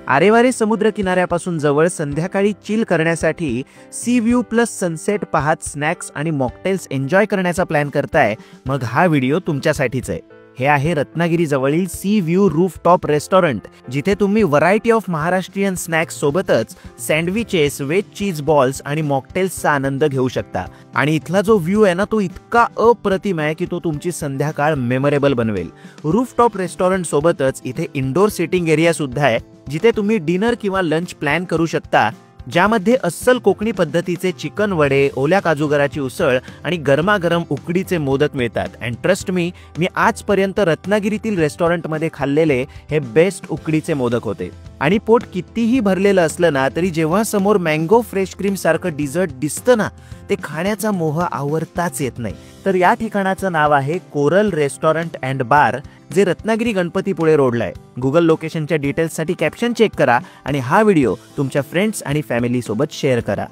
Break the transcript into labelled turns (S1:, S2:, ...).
S1: आरेवारे समुद्र किनाऱ्यापासून जवळ संध्याकाळी चिल करण्यासाठी सी व्ह्यू प्लस सनसेट पाहत स्नॅक्स आणि मॉकटेल्स एन्जॉय करण्याचा प्लॅन करताय, मग हा व्हिडिओ तुमच्यासाठीच आहे. हे आहे रत्नागिरी जवळील सी व्ह्यू रूफटॉप रेस्टॉरंट, जिथे तुम्ही व्हरायटी ऑफ महाराष्ट्रीयन स्नॅक्स सोबतच सँडविचेस, वेज चीज बॉल्स आणि मॉकटेल्सचा आनंद घेऊ शकता. आणि इथला जो व्ह्यू आहे ना, तो इतका अप्रतिम आहे की तो तुमची संध्याकाळ मेमोरेबल बनवेल. रूफटॉप रेस्टॉरंट सोबतच इथे इंडोर सिटिंग एरिया सुद्धा आहे, जिथे तुम्ही डिनर किंवा लंच प्लॅन करू शकता, ज्यामध्ये अस्सल कोकणी पद्धतीचे चिकन वडे, ओल्या काजूगराची उसळ आणि गरमागरम उकडीचे मोदक मिळतात. अँड ट्रस्ट मी आजपर्यंत रत्नागिरीतील रेस्टॉरंटमध्ये खाल्लेले हे बेस्ट उकडीचे मोदक होते. आणि पोट कितीही भरलेलं असलं ना, तरी जेव्हा समोर मँगो फ्रेश क्रीम सारखं डिझर्ट दिसतं ना, ते खाण्याचा मोह आवरताच येत नाही. तर या ठिकाणाचं नाव आहे कोरल रेस्टॉरंट अँड बार, जे रत्नागिरी गणपतीपुळे रोडला आहे. गुगल लोकेशनच्या डिटेल्ससाठी कॅप्शन चेक करा आणि हा व्हिडिओ तुमच्या फ्रेंड्स आणि फॅमिली सोबत शेअर करा.